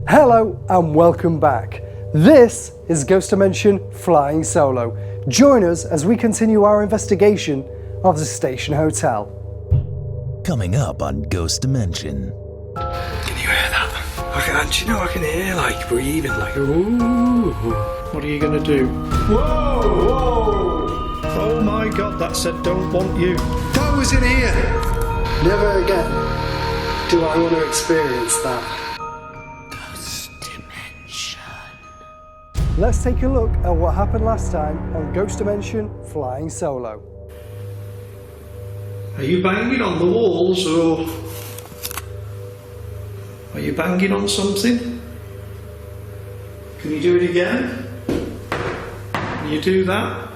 Hello and welcome back. This is Ghost Dimension Flying Solo. Join us as we continue our investigation of the Station Hotel. Coming up on Ghost Dimension. Can you hear that? Do you know I can hear like breathing, like ooh. What are you gonna do? Whoa! Oh my god, that said don't want you. That was in here. Never again do I want to experience that. Ghost Dimension. Let's take a look at what happened last time on Ghost Dimension Flying Solo. Are you banging on the walls or are you banging on something? Can you do it again? Can you do that?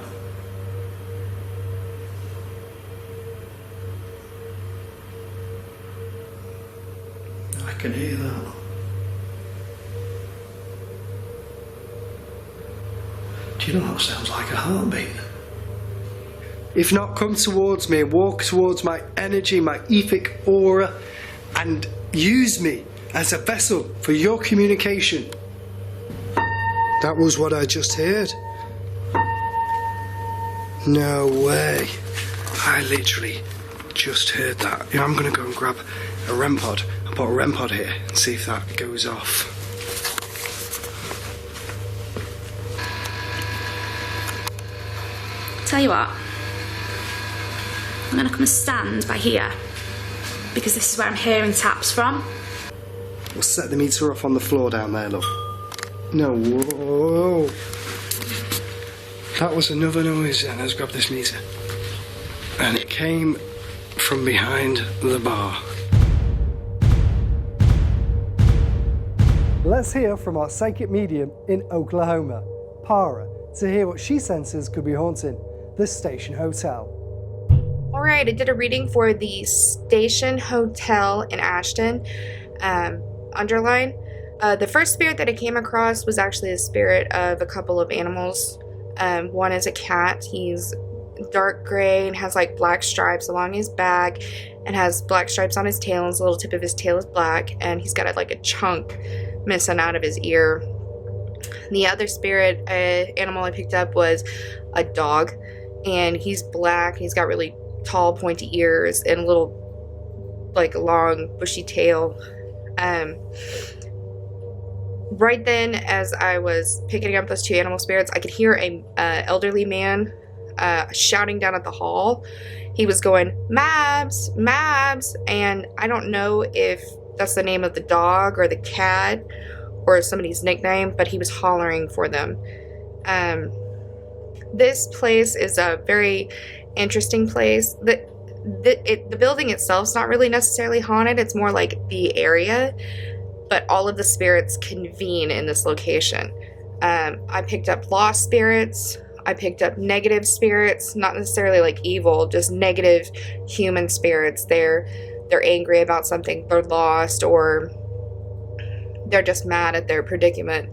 I can hear that. Do you know that sounds like a heartbeat? If not, come towards me, walk towards my energy, my etheric aura, and use me as a vessel for your communication. That was what I just heard. No way. I literally just heard that. Yeah, I'm gonna go and grab a REM pod. I'll put a REM pod here and see if that goes off. Tell you what, I'm gonna come and stand by here because this is where I'm hearing taps from. We'll set the meter off on the floor down there, love. No, whoa. That was another noise, and let's grab this meter. And it came from behind the bar. Let's hear from our psychic medium in Oklahoma, Para, to hear what she senses could be haunting the Station Hotel. All right, I did a reading for the Station Hotel in Ashton, underline. The first spirit that I came across was actually a spirit of a couple of animals. One is a cat. He's dark gray and has like black stripes along his back and has black stripes on his tail, and the little tip of his tail is black, and he's got like a chunk missing out of his ear. The other spirit animal I picked up was a dog, and he's black. He's got really tall pointy ears and a little like long bushy tail. Right then, as I was picking up those two animal spirits, I could hear a elderly man shouting down at the hall. He was going, Mabs, Mabs, and I don't know if that's the name of the dog or the cat or somebody's nickname, but he was hollering for them. This place is a very interesting place. The building itself is not really necessarily haunted. It's more like the area, but all of the spirits convene in this location. I picked up lost spirits. I picked up negative spirits, not necessarily like evil, just negative human spirits. They're angry about something, they're lost, or they're just mad at their predicament.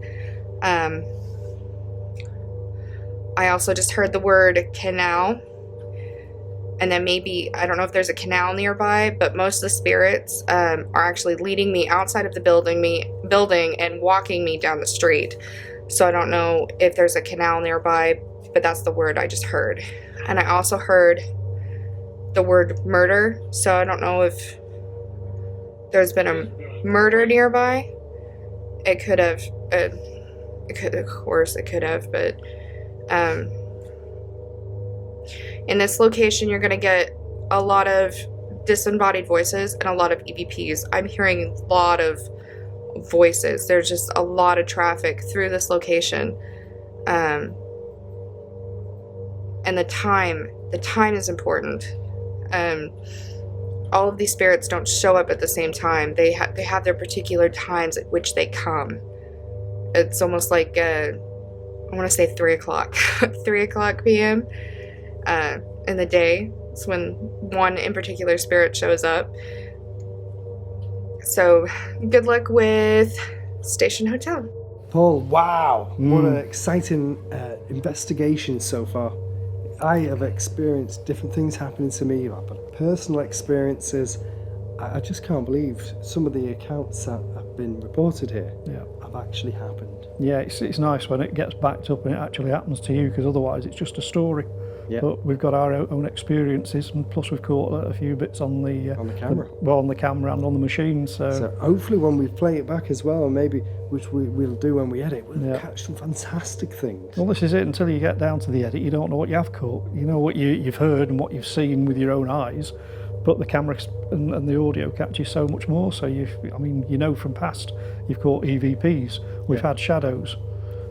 I also just heard the word canal, and then maybe, I don't know if there's a canal nearby, but most of the spirits are actually leading me outside of the building and walking me down the street. So I don't know if there's a canal nearby, but that's the word I just heard. And I also heard the word murder, so I don't know if there's been a murder nearby. It could have, of course it could have, but in this location, you're going to get a lot of disembodied voices and a lot of EVPs. I'm hearing a lot of voices. There's just a lot of traffic through this location. And the time is important. All of these spirits don't show up at the same time. They have their particular times at which they come. It's almost like, I want to say 3 o'clock, 3 o'clock p.m. In the day. It's when one in particular spirit shows up. So good luck with Station Hotel. Paul, wow, what an exciting investigation so far. I have experienced different things happening to me, but personal experiences, I just can't believe some of the accounts that been reported here Yeah. have actually happened. Yeah, it's nice when it gets backed up and it actually happens to you, because otherwise it's just a story. Yeah. But we've got our own experiences, and plus we've caught a few bits on the camera. on the camera and on the machine. So hopefully when we play it back as well, maybe, which we'll do when we edit, we'll catch some fantastic things. Well, this is it. Until you get down to the edit, you don't know what you have caught. You know what you've heard and what you've seen with your own eyes, but the camera and the audio captures so much more. So you know from past, you've caught EVPs. We've had shadows.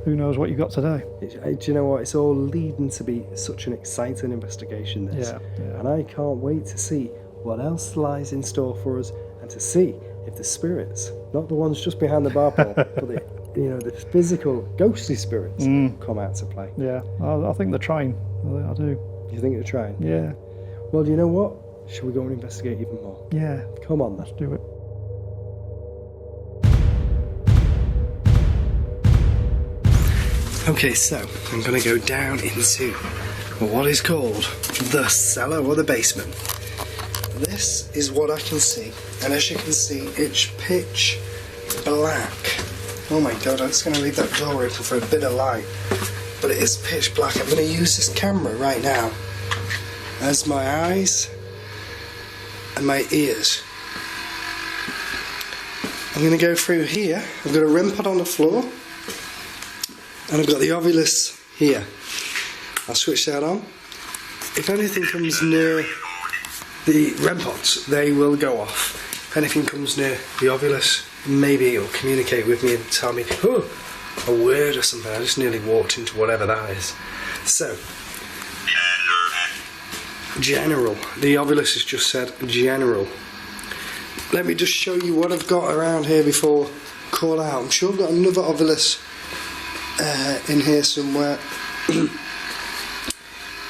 Who knows what you got today? Do you know what? It's all leading to be such an exciting investigation, this. Yeah. And I can't wait to see what else lies in store for us, and to see if the spirits, not the ones just behind the bar pole, but the physical, ghostly spirits come out to play. Yeah, I think they're trying. I do. You think they're trying? Yeah. Well, do you know what? Should we go and investigate even more? Yeah. Come on then. Let's do it. Okay, so I'm going to go down into what is called the cellar or the basement. This is what I can see, and as you can see, it's pitch black. Oh my god, I'm just going to leave that door open for a bit of light, but it is pitch black. I'm going to use this camera right now as my eyes and my ears. I'm going to go through here. I've got a REM pod on the floor, and I've got the Ovilus here. I'll switch that on. If anything comes near the REM pods, they will go off. If anything comes near the Ovilus, maybe it'll communicate with me and tell me a word or something. I just nearly walked into whatever that is. So, general. The Ovilus has just said general. Let me just show you what I've got around here before call out. I'm sure I've got another Ovilus in here somewhere.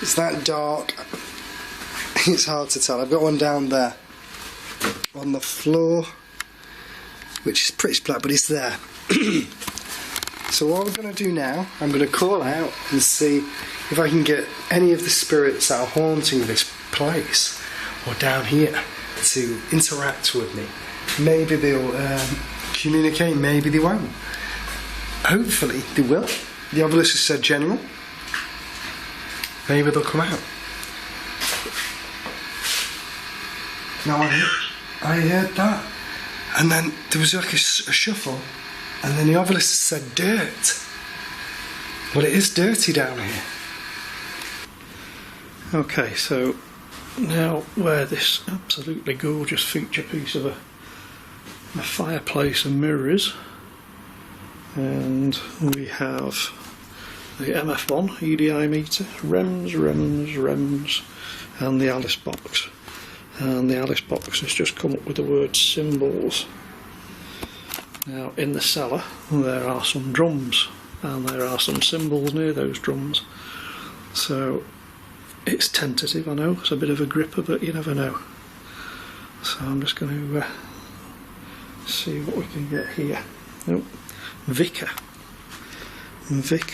It's that dark, it's hard to tell. I've got one down there on the floor, which is pretty black, but it's there. So what I'm going to do now, I'm going to call out and see if I can get any of the spirits that are haunting this place or down here to interact with me. Maybe they'll communicate, maybe they won't. Hopefully they will. The Ovilus has said general. Maybe they'll come out. Now I heard that, and then there was like a shuffle, and then the Ovilus said dirt. Well, it is dirty down here. Okay, so now where this absolutely gorgeous feature piece of a fireplace and mirror is, and we have the MF1 EDI meter, REMS, and the Alice box. And the Alice box has just come up with the word symbols. Now in the cellar there are some drums, and there are some symbols near those drums. So it's tentative, I know, it's a bit of a gripper, but you never know. So I'm just going to see what we can get here. Nope. Vicar. I'm going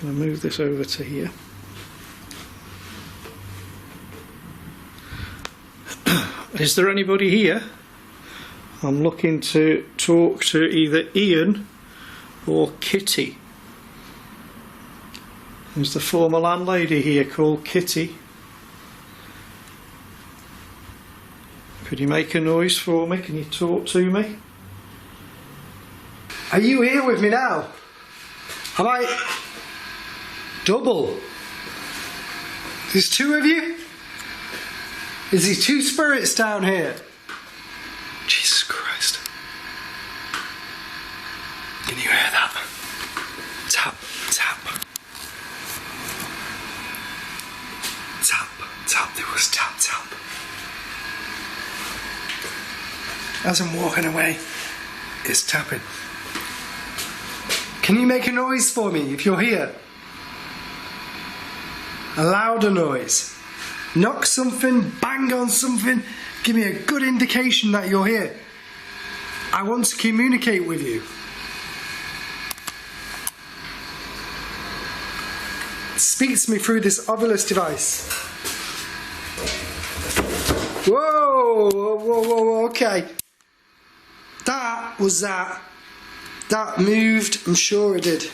to move this over to here. Is there anybody here? I'm looking to talk to either Ian or Kitty. There's the former landlady here called Kitty. Could you make a noise for me? Can you talk to me? Are you here with me now? Am I double? There's two of you? Is there two spirits down here? Jesus Christ. Can you hear that? Tap, tap. Tap, tap. There was tap, tap. As I'm walking away, it's tapping. Can you make a noise for me if you're here? A louder noise. Knock something, bang on something, give me a good indication that you're here. I want to communicate with you. Speak to me through this Ovilus device. Whoa, okay. That was that. That moved, I'm sure it did.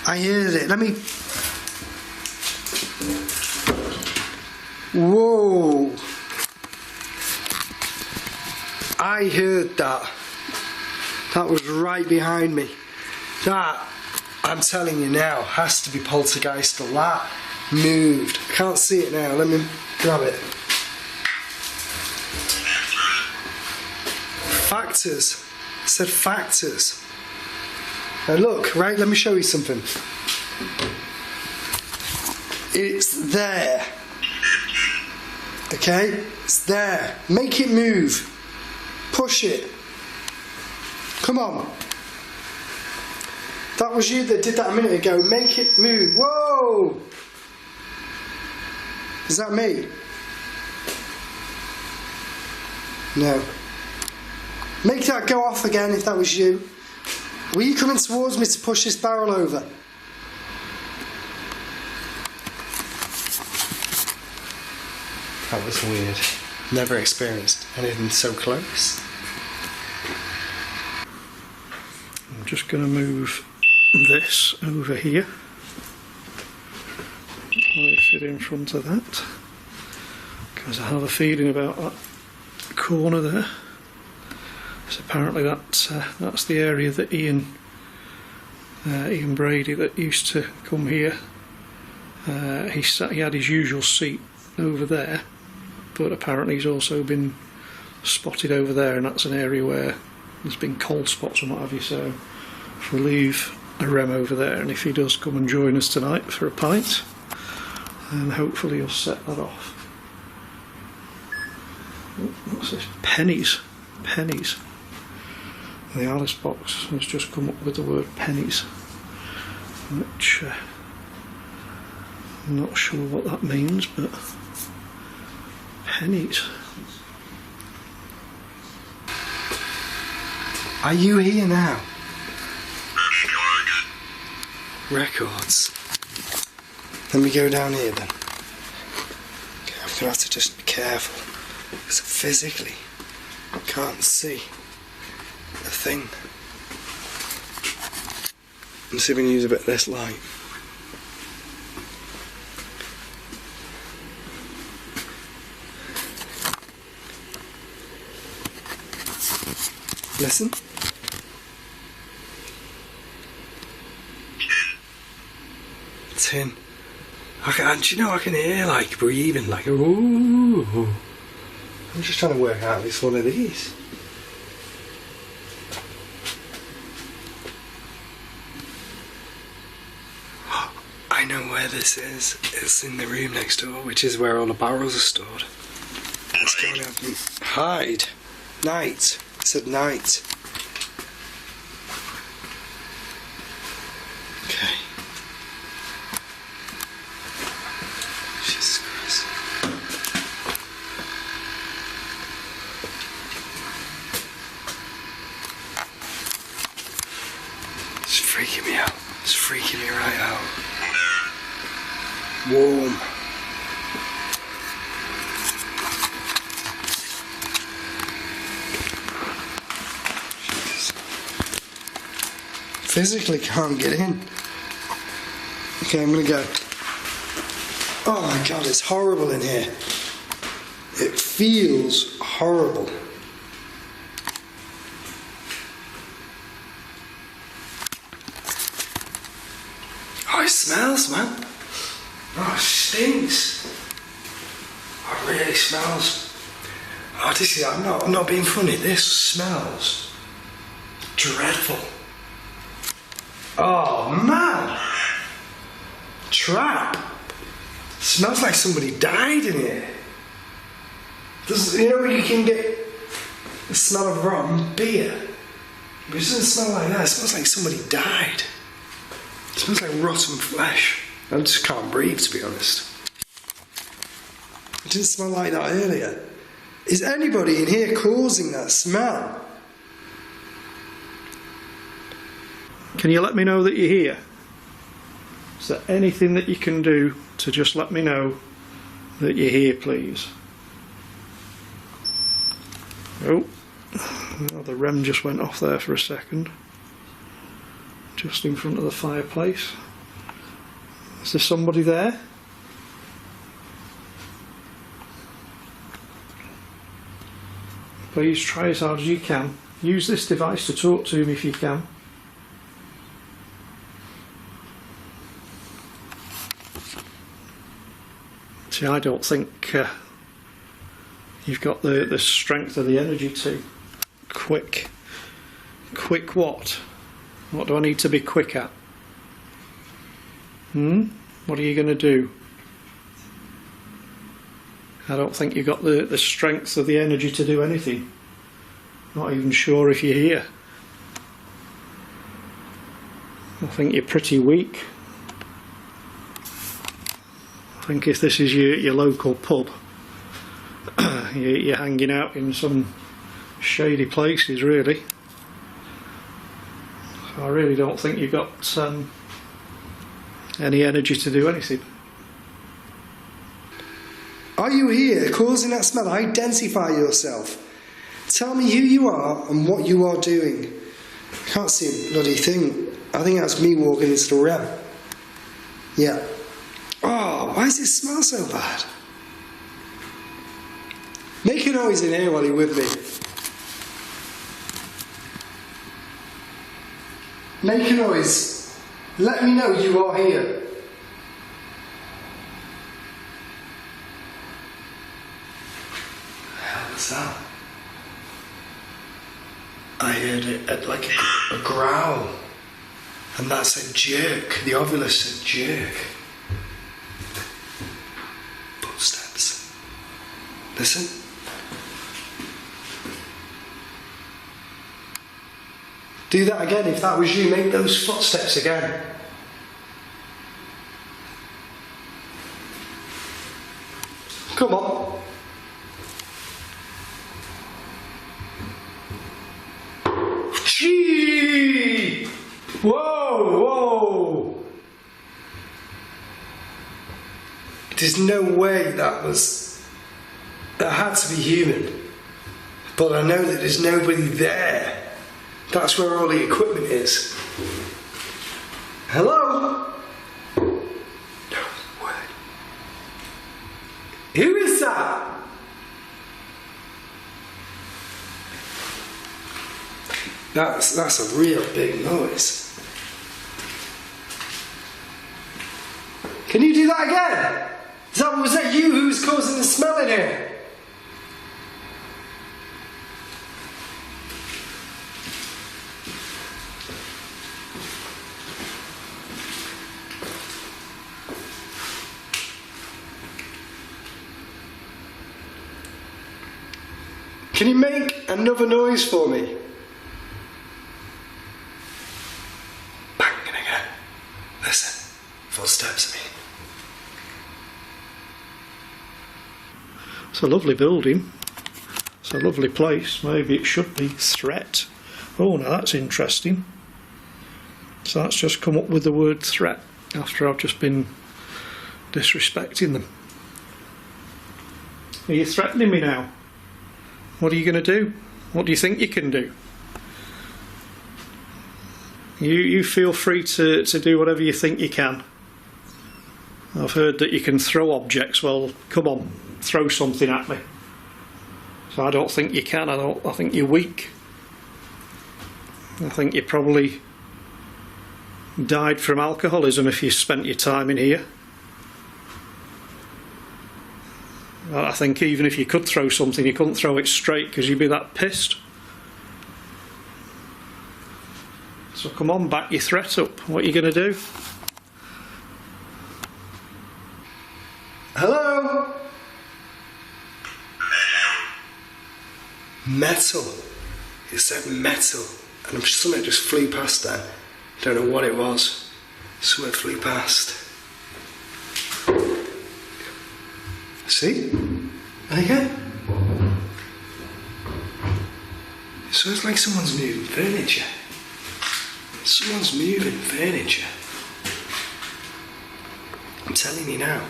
I heard it. Let me... Whoa. I heard that. That was right behind me. That, I'm telling you now, has to be poltergeist. That moved. I can't see it now. Let me grab it. Factors. It said factors. Now look, right, let me show you something. It's there. Okay? It's there. Make it move. Push it. Come on. That was you that did that a minute ago. Make it move. Whoa! Is that me? No. Make that go off again if that was you. Were you coming towards me to push this barrel over? That was weird. Never experienced anything so close. I'm just going to move this over here. Place it in front of that, because I have a feeling about that corner there. So apparently that's the area that Ian Brady that used to come here. He had his usual seat over there, but apparently he's also been spotted over there, and that's an area where there's been cold spots and what have you. So if we leave a rem over there, and if he does come and join us tonight for a pint, then hopefully he'll set that off. Oh, what's this? Pennies. The Alice box has just come up with the word pennies, which I'm not sure what that means, but pennies. Are you here now? Records. Let me go down here then. Okay, I'm gonna have to just be careful, because I physically can't see a thing. Let's see if we can use a bit of this light. Listen. Tin. Do you know I can hear like breathing, like ooh. I'm just trying to work out if it's one of these. I know where this is. It's in the room next door, which is where all the barrels are stored. Let's go and hide. Night. It said night. Okay. Jesus Christ. It's freaking me out. It's freaking me right out. Warm. Physically can't get in. Okay, I'm gonna go. Oh my god, it's horrible in here. It feels horrible. Oh, it smells, man. Oh, it stinks. Oh, it really smells. Oh, this is, I'm not being funny. This smells dreadful. Oh man, trap. Smells like somebody died in here. You know you can get the smell of rotten beer, but it doesn't smell like that. It smells like somebody died. It smells like rotten flesh. I just can't breathe, to be honest. It didn't smell like that earlier. Is anybody in here causing that smell? Can you let me know that you're here? Is there anything that you can do to just let me know that you're here, please? Oh, Oh, the REM just went off there for a second. Just in front of the fireplace. Is there somebody there? Please try as hard as you can. Use this device to talk to me if you can. See, I don't think you've got the strength or the energy to. Quick what? What do I need to be quick at? What are you going to do? I don't think you've got the strength or the energy to do anything. Not even sure if you're here. I think you're pretty weak. I think if this is your local pub, you're hanging out in some shady places, really. So I really don't think you've got any energy to do anything. Are you here causing that smell? Identify yourself. Tell me who you are and what you are doing. I can't see a bloody thing. I think that's me walking into the REM. Yeah. Oh, why does it smell so bad? Make a noise in here while you're with me. Make a noise. Let me know you are here. What's that? I heard it like a growl, and that said jerk. The ovilus said jerk. Footsteps. Listen. Do that again. If that was you, make those footsteps again. Come on. Gee! Whoa! There's no way that had to be human. But I know that there's nobody there. That's where all the equipment is. Hello? No way. Who is that? That's a real big noise. Can you do that again? Was that you who was causing the smell in here? Can you make another noise for me? Banging again. Listen, footsteps, I mean. It's a lovely building. It's a lovely place. Maybe it should be threat. Oh, now that's interesting. So that's just come up with the word threat after I've just been disrespecting them. Are you threatening me now? What are you going to do? What do you think you can do? You feel free to do whatever you think you can. I've heard that you can throw objects. Well, come on, throw something at me. So I don't think you can. I think you're weak. I think you probably died from alcoholism if you spent your time in here. I think even if you could throw something, you couldn't throw it straight because you'd be that pissed. So come on, back your threat up. What are you going to do? Hello? Metal. It said metal. And something just flew past then. Don't know what it was. Something flew past. See? There you go. So it's like someone's moving furniture. Someone's moving furniture. I'm telling you now.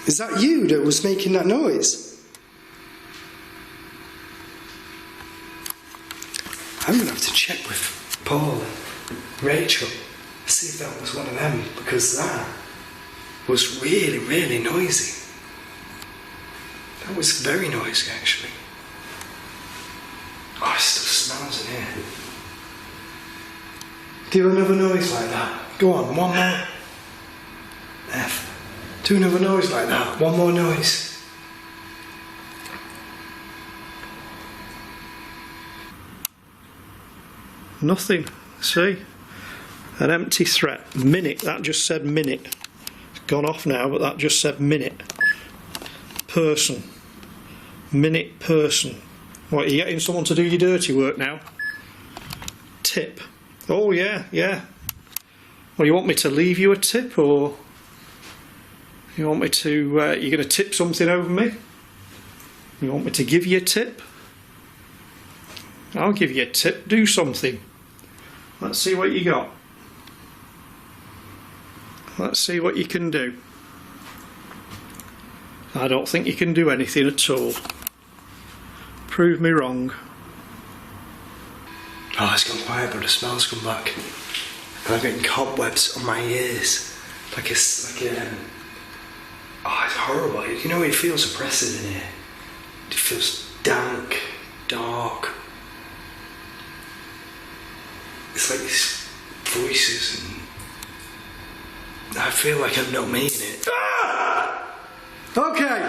Is that you that was making that noise? I'm going to have to check with Paul and Rachel, see if that was one of them, because that was really, really noisy. That was very noisy, actually. Oh, it still smells in here. Do another noise like that. Go on, one more. F. Do another noise like that. One more noise. Nothing. See? An empty threat. Minute. That just said minute. It's gone off now, but that just said minute. Person. Minute person. What, are you getting someone to do your dirty work now? Tip. Oh, yeah, yeah. Well, you want me to leave you a tip, or you want me to, you're going to tip something over me? You want me to give you a tip? I'll give you a tip. Do something. Let's see what you got. Let's see what you can do. I don't think you can do anything at all. Prove me wrong. Oh, it's gone quiet, but the smell's come back. And I'm getting cobwebs on my ears. Oh, it's horrible. You know, it feels oppressive in here. It feels dank, dark. It's like these voices, and I feel like I'm not me in it. Ah! Okay,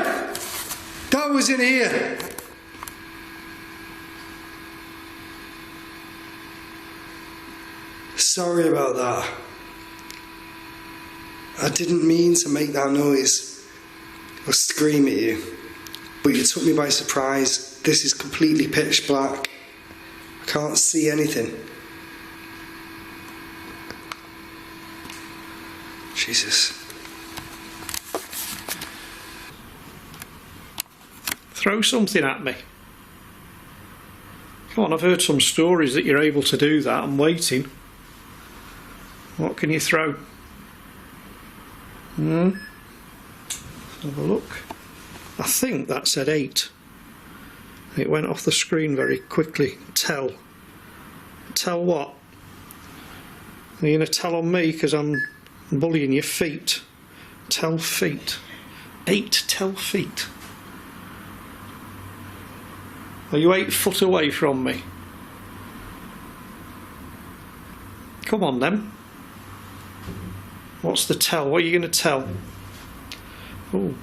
that was in here. Sorry about that. I didn't mean to make that noise or scream at you, but you took me by surprise. This is completely pitch black. I can't see anything. Jesus. Throw something at me. Come on, I've heard some stories that you're able to do that. I'm waiting. What can you throw? Let's have a look. I think that said 8. It went off the screen very quickly. Tell. Tell what? Are you going to tell on me because I'm bullying your feet? Tell feet. 8 tell feet. Are you 8 foot away from me? Come on then. What's the tell? What are you going to tell? Oh.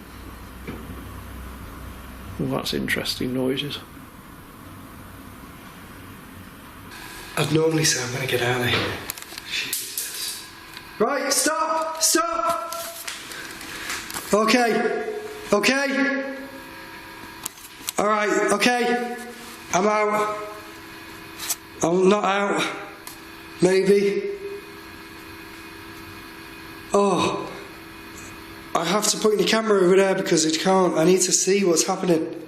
Oh, that's interesting noises. I'd normally say I'm going to get out of here. Jesus. Right, stop! Stop! Okay. Okay. Alright, okay. I'm out. I'm not out. Maybe. Oh. I have to put the camera over there because it can't. I need to see what's happening.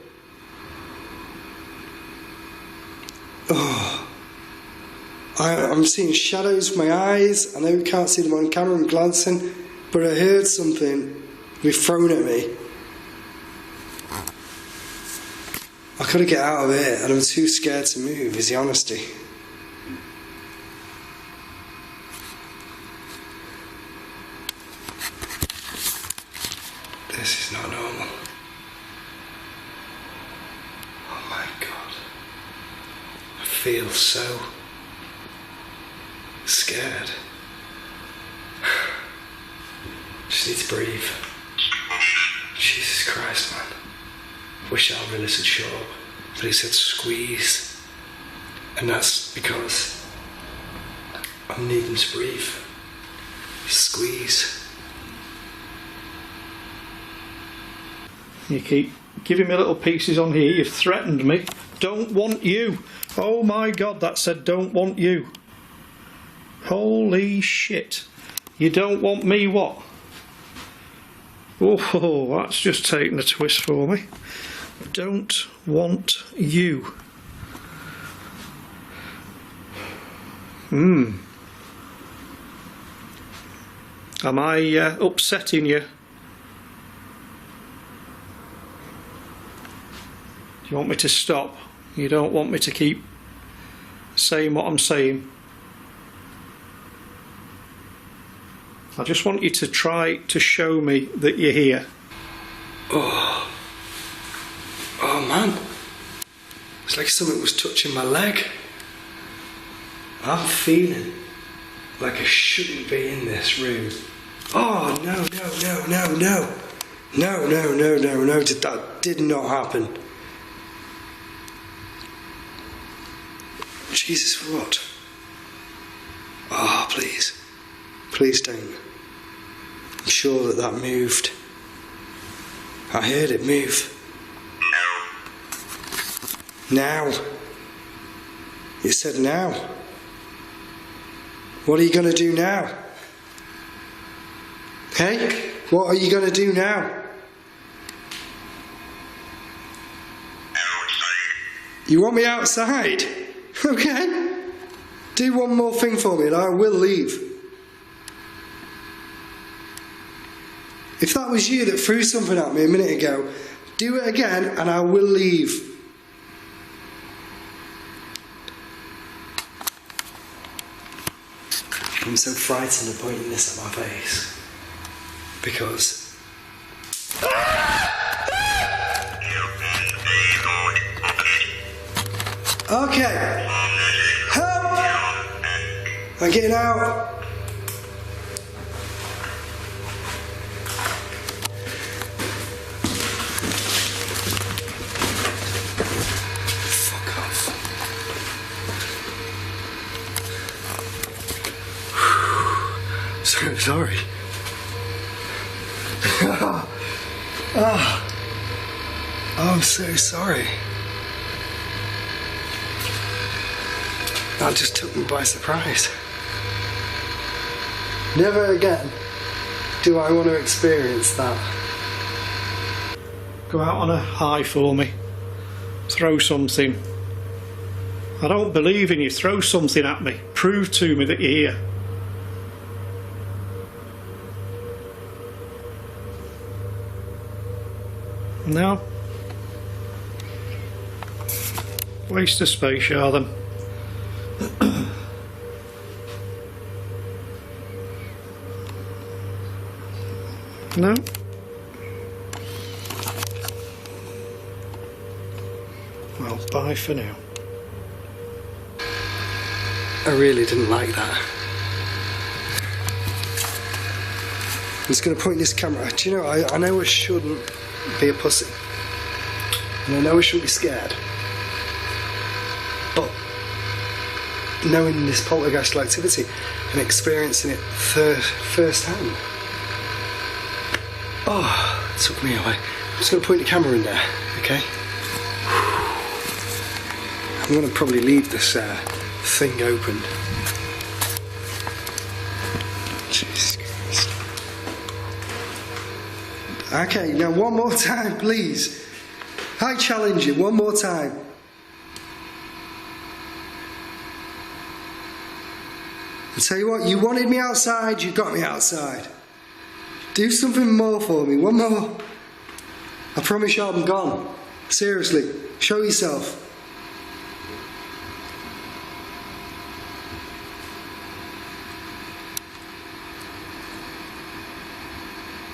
Oh. I'm seeing shadows with my eyes. I know you can't see them on camera. I'm glancing. But I heard something be thrown at me. I couldn't get out of it and I'm too scared to move, is the honesty. This is not normal. Oh my God. I feel so scared. Just need to breathe. Jesus Christ, man. Wish Alvillis had showed up, but he said squeeze. And that's because I'm needing to breathe. Squeeze. You keep giving me little pieces on here. You've threatened me. Don't want you. Oh my God, that said don't want you. Holy shit. You don't want me what? Oh, that's just taken a twist for me. Don't want you. Am I upsetting you? You want me to stop? You don't want me to keep saying what I'm saying? I just want you to try to show me that you're here. Oh man, it's like something was touching my leg. I'm feeling like I shouldn't be in this room. Oh no, that did not happen. Jesus, what? Oh, please don't. I'm sure that moved. I heard it move. Now. You said now. What are you going to do now? Hey? What are you going to do now? You want me outside? Okay. Do one more thing for me and I will leave. If that was you that threw something at me a minute ago, do it again and I will leave. I'm so frightened of pointing this at my face. Because... Okay! Help! I'm getting out! Fuck off. So sorry. I'm so sorry. That just took me by surprise. Never again do I want to experience that. Go out on a high for me. Throw something. I don't believe in you. Throw something at me. Prove to me that you're here. No. Waste of space, are them? No. Well, bye for now. I really didn't like that. I'm just going to point this camera. Do you know, I know I shouldn't be a pussy. And I know I shouldn't be scared. But knowing this poltergeist activity and experiencing it firsthand, oh, it took me away. I'm just going to point the camera in there, okay? I'm going to probably leave this thing open. Jesus Christ. Okay, now one more time, please. I challenge you, one more time. I tell you what, you wanted me outside, you got me outside. Do something more for me, one more. I promise you I'm gone. Seriously, show yourself.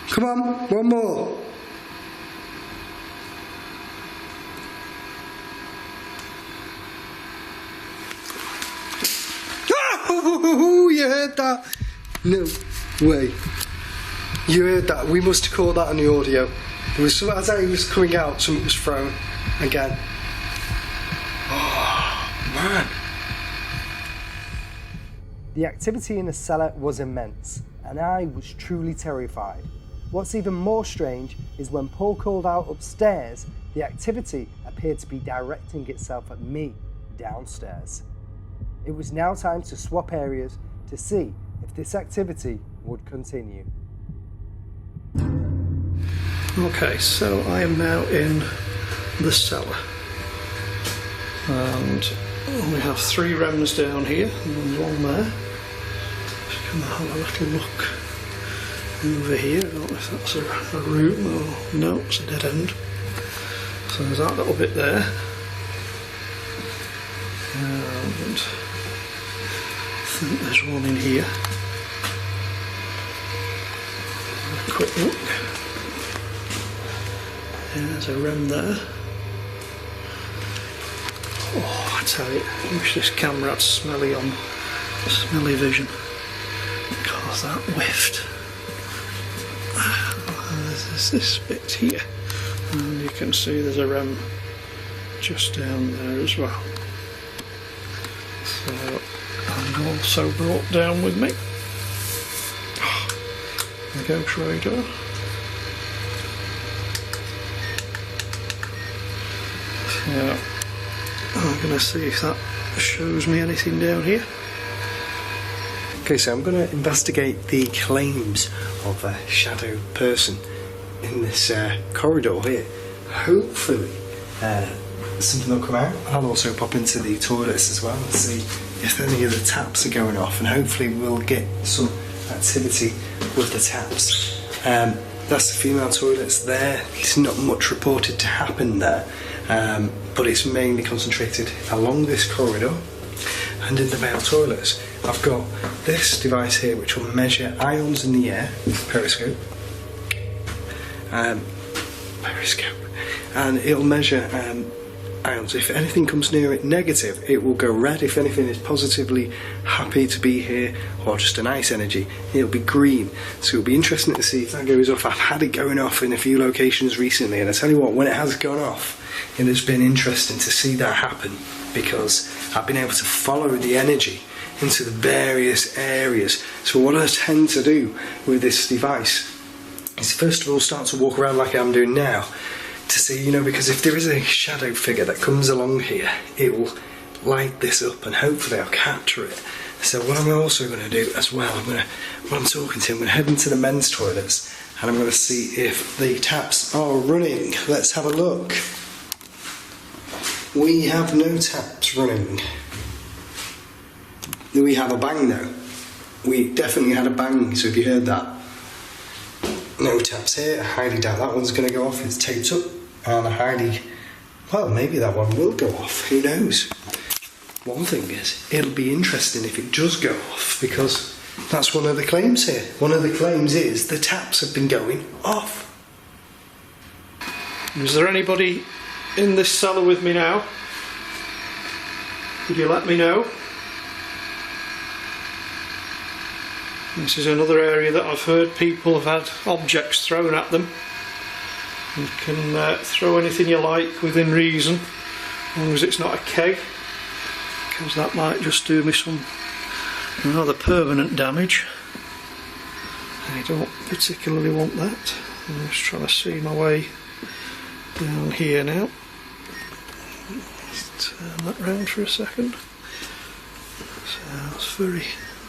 Come on, one more. Oh, you heard that? No way. You heard that. We must have caught that on the audio. There was some, as I was coming out, something was thrown again. Oh, man. The activity in the cellar was immense, and I was truly terrified. What's even more strange is when Paul called out upstairs, the activity appeared to be directing itself at me downstairs. It was now time to swap areas to see if this activity would continue. Okay, so I am now in the cellar. And we have 3 REMs down here, and one there. Just gonna have a little look over here. I don't know if that's a room or no, it's a dead end. So there's that little bit there. And I think there's one in here. Have a quick look. Yeah, there's a REM there. Oh, I tell you, I wish this camera had smelly vision, because that whiffed. There's this bit here, and you can see there's a REM just down there as well. So I'm also brought down with me the ghost radar. So I'm going to see if that shows me anything down here. Okay, so I'm going to investigate the claims of a shadow person in this corridor here. Hopefully something will come out. I'll also pop into the toilets as well and see if any of the taps are going off, and hopefully we'll get some activity with the taps. That's the female toilets there. There's not much reported to happen there, but it's mainly concentrated along this corridor and in the male toilets. I've got this device here which will measure ions in the air, periscope, and it'll measure ions. If anything comes near it negative, it will go red. If anything is positively happy to be here or just a nice energy, it'll be green. So it'll be interesting to see if that goes off. I've had it going off in a few locations recently, and I tell you what, when it has gone off, it has been interesting to see that happen, because I've been able to follow the energy into the various areas. So what I tend to do with this device is first of all start to walk around like I'm doing now, to see, because if there is a shadow figure that comes along here, it will light this up and hopefully I'll capture it. So what I'm also going to do as well, while I'm talking to him, I'm going to head into the men's toilets and I'm going to see if the taps are running. Let's have a look. We have no taps running. We have a bang though. We definitely had a bang, so if you heard that. No taps here. I highly doubt that one's going to go off. It's taped up, and well, maybe that one will go off. Who knows? One thing is, it'll be interesting if it does go off, because that's one of the claims here. One of the claims is the taps have been going off. Is there anybody in this cellar with me now? Could you let me know? This is another area that I've heard people have had objects thrown at them. You can throw anything you like within reason, as long as it's not a keg, because that might just do me some rather permanent damage. I don't particularly want that. I'm just trying to see my way down here now. Let's turn that round for a second. So it's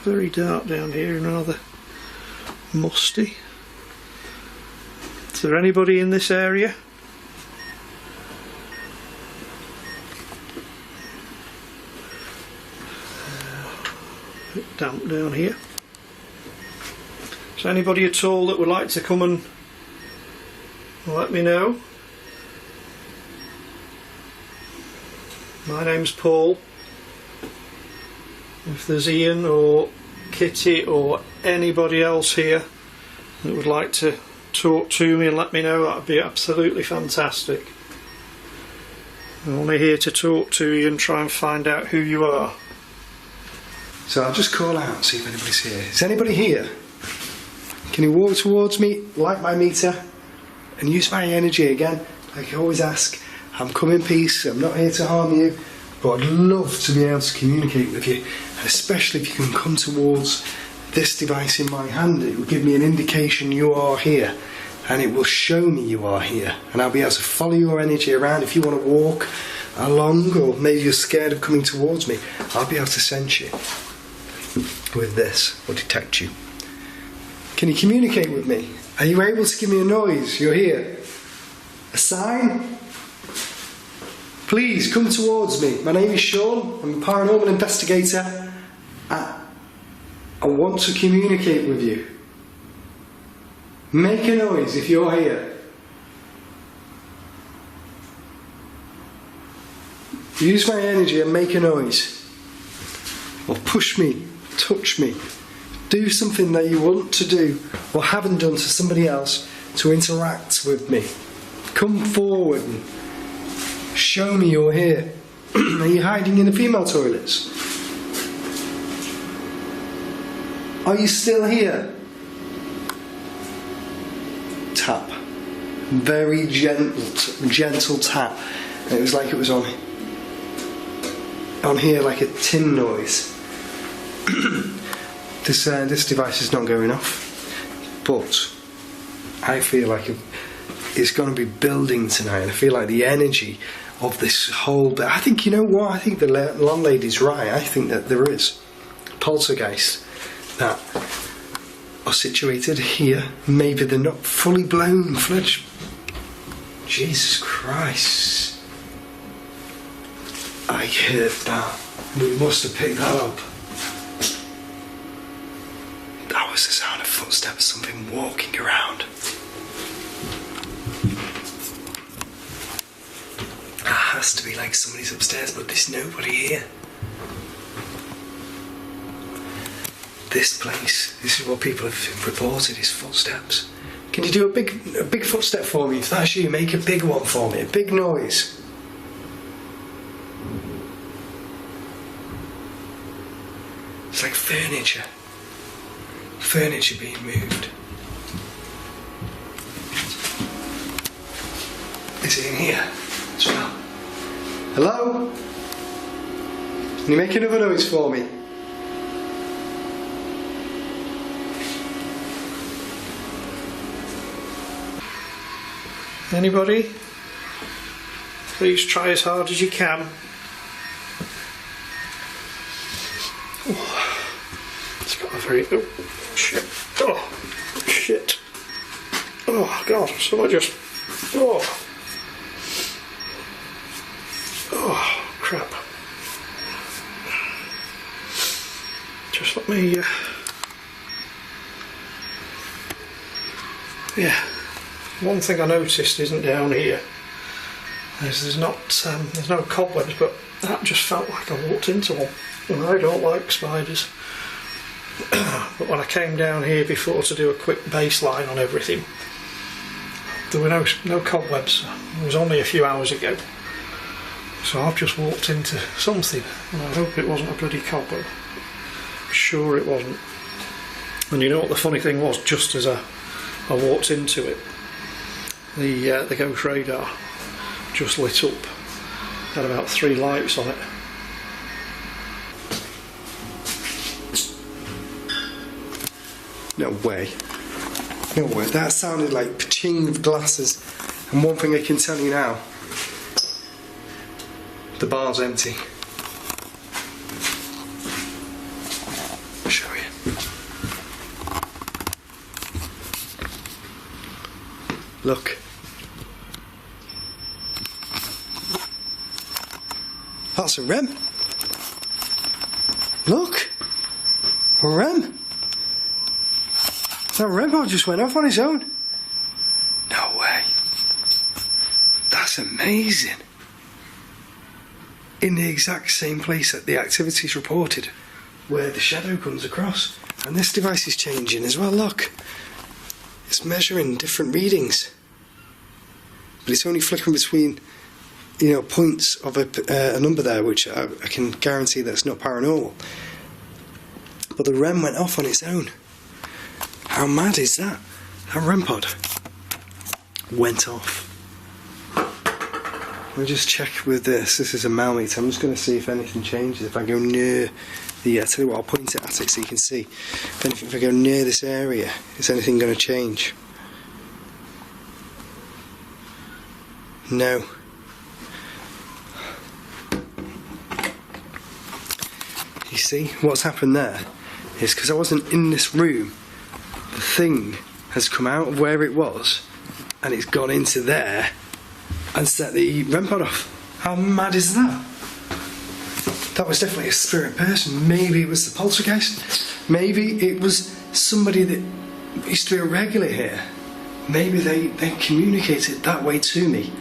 very dark down here and rather musty. Is there anybody in this area? A bit damp down here. Is there anybody at all that would like to come and let me know? My name's Paul. If there's Ian or Kitty or anybody else here that would like to talk to me and let me know, that would be absolutely fantastic. I'm only here to talk to you and try and find out who you are. So I'll just call out and see if anybody's here. Is anybody here? Can you walk towards me, light my meter, and use my energy again? Like I always ask, I'm come in peace, I'm not here to harm you, but I'd love to be able to communicate with you, and especially if you can come towards this device in my hand. It will give me an indication you are here, and it will show me you are here, and I'll be able to follow your energy around. If you want to walk along, or maybe you're scared of coming towards me, I'll be able to sense you with this, or detect you. Can you communicate with me? Are you able to give me a noise? You're here. A sign? Please come towards me. My name is Sean. I'm a paranormal investigator. I want to communicate with you. Make a noise if you're here. use my energy and make a noise. Or push me, touch me. Do something that you want to do or haven't done to somebody else to interact with me. Come forward and show me you're here. Are you hiding in the female toilets? Are you still here? Tap. Very gentle tap. And it was like it was on here like a tin noise. This device is not going off, but I feel like it's going to be building tonight. I feel like the energy of this whole... But I think, you know what? I think the landlady's right. I think that there is poltergeists that are situated here. Maybe they're not fully blown fledged. Jesus Christ. I heard that. We must have picked that up. That was the sound of footsteps, something walking around. That has to be like somebody's upstairs, but there's nobody here. This place, this is what people have reported, is footsteps. Can you do a big footstep for me? If that's you, make a big one for me, a big noise. It's like furniture. Furniture being moved. Is it in here as well? Hello? Can you make another noise for me? Anybody? Please try as hard as you can. Oh, it's got a very... Oh, shit. Oh, shit. Oh, God. Someone just... Oh. Oh, crap. Just let me... Yeah. One thing I noticed isn't down here. There's no cobwebs, but that just felt like I walked into one. And I don't like spiders. But when I came down here before to do a quick baseline on everything, there were no cobwebs. It was only a few hours ago. So I've just walked into something, and I hope it wasn't a bloody cobweb. Sure it wasn't. And you know what the funny thing was? Just as I walked into it, the ghost radar just lit up. Had about 3 lights on it. No way. No way. That sounded like paching of glasses. And one thing I can tell you now, the bar's empty. I'll show you. Look. That's a REM. Look. A REM. That REM pod just went off on its own. No way. That's amazing. In the exact same place that the activity's reported, where the shadow comes across. And this device is changing as well, look. It's measuring different readings. But it's only flickering between, points of a number there, which I can guarantee that's not paranormal. But the REM went off on its own. How mad is that? That REM pod went off. Let me just check with this. This is a Malmeter. I'm just going to see if anything changes. If I go near the... I tell you what, I'll point it at it so you can see. If I go near this area, is anything going to change? No. You see, what's happened there is because I wasn't in this room, the thing has come out of where it was and it's gone into there and set the REM pod off. How mad is that? That was definitely a spirit person. Maybe it was the poltergeist. Maybe it was somebody that used to be a regular here. Maybe they communicated that way to me.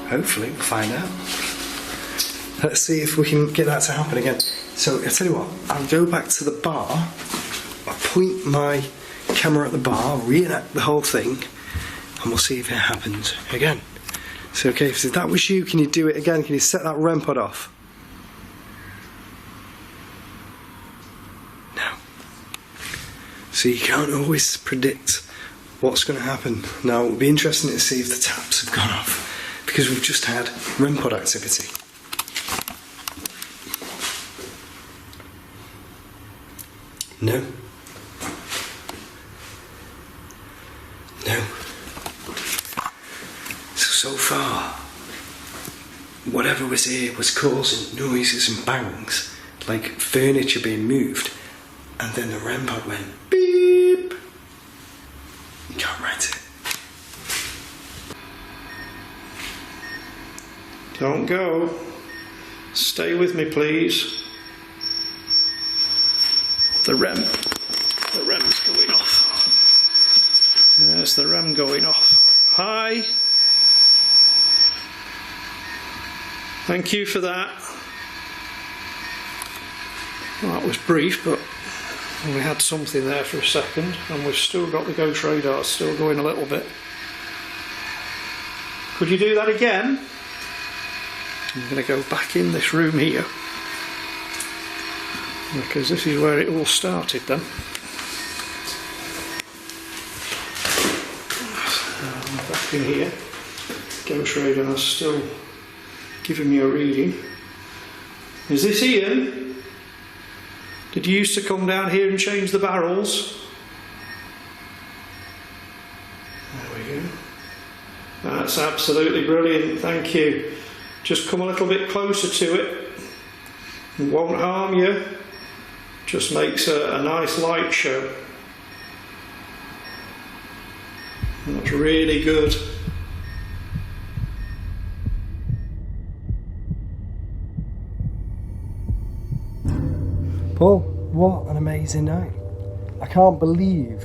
Hopefully we'll find out. Let's see if we can get that to happen again. So I tell you what, I'll go back to the bar, I'll point my camera at the bar, reenact the whole thing, and we'll see if it happens again. So okay, if that was you, can you do it again? Can you set that REM pod off? No. So you can't always predict what's going to happen. Now it will be interesting to see if the taps have gone off, because we've just had REM pod activity. No. No. So far, whatever was here was causing noises and bangs, like furniture being moved, and then the REM pod went beep. You can't write it. Don't go. Stay with me, please. The REM's going off. There's the REM going off. Hi. Thank you for that. Well, that was brief, but we had something there for a second, and we've still got the ghost radar still going a little bit. Could you do that again? I'm going to go back in this room here, because this is where it all started then. Back in here, ghost radar still giving me a reading. Is this Ian? Did you used to come down here and change the barrels? There we go. That's absolutely brilliant, thank you. Just come a little bit closer to it. It won't harm you. Just makes a nice light show. That's really good. Paul, what an amazing night. I can't believe,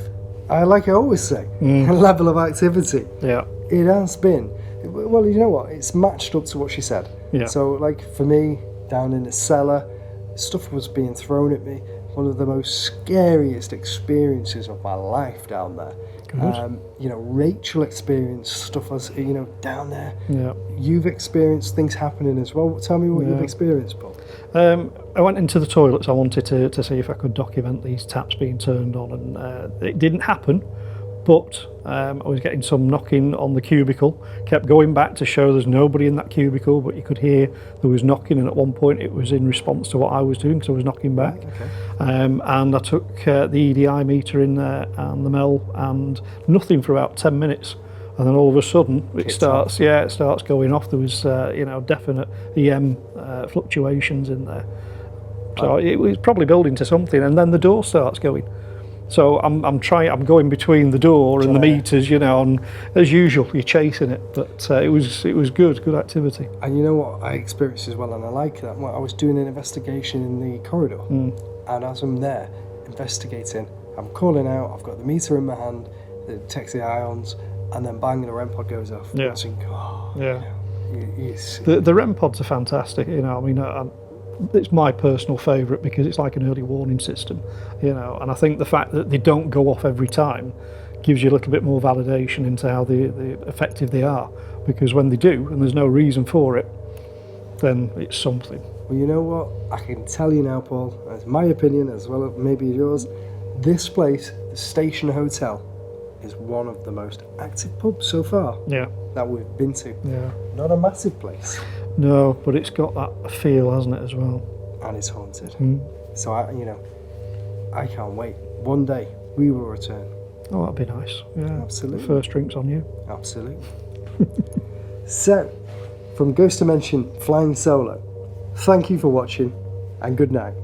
like I always say, the level of activity. Yeah. It has been. Well, you know what? It's matched up to what she said. Yeah. So, like, for me, down in the cellar, stuff was being thrown at me. One of the most scariest experiences of my life down there. You know, Rachel experienced stuff as, you know, down there. Yeah. You've experienced things happening as well. Tell me what you've experienced, Paul. I went into the toilets. I wanted to see if I could document these taps being turned on, and it didn't happen. But I was getting some knocking on the cubicle. Kept going back to show there's nobody in that cubicle, but you could hear there was knocking, and at one point it was in response to what I was doing, because I was knocking back. Okay. And I took the EDI meter in there and the MEL, and nothing for about 10 minutes. And then all of a sudden it starts going off. There was you know, definite EM fluctuations in there. So it was probably building to something, and then the door starts going. So I'm going between the door and the meters, you know, and as usual you're chasing it. But it was good activity. And you know what I experienced as well, and I like that. Well, I was doing an investigation in the corridor, and as I'm there investigating, I'm calling out. I've got the meter in my hand, it detects the ions, and then bang, the REM pod goes off. Yeah. I think, Yeah. You know, The REM pods are fantastic. You know, I mean, it's my personal favourite because it's like an early warning system, you know, and I think the fact that they don't go off every time gives you a little bit more validation into how the effective they are, because when they do and there's no reason for it, then it's something. Well, you know what? I can tell you now, Paul, it's my opinion as well as maybe yours, this place, the Station Hotel, is one of the most active pubs so far that we've been to. Yeah. Not a massive place. No, but it's got that feel, hasn't it, as well? And it's haunted. So, I can't wait. One day, we will return. Oh, that'd be nice. Yeah, Absolutely. First drinks on you. Absolutely. So, from Ghost Dimension Flying Solo, thank you for watching, and good night.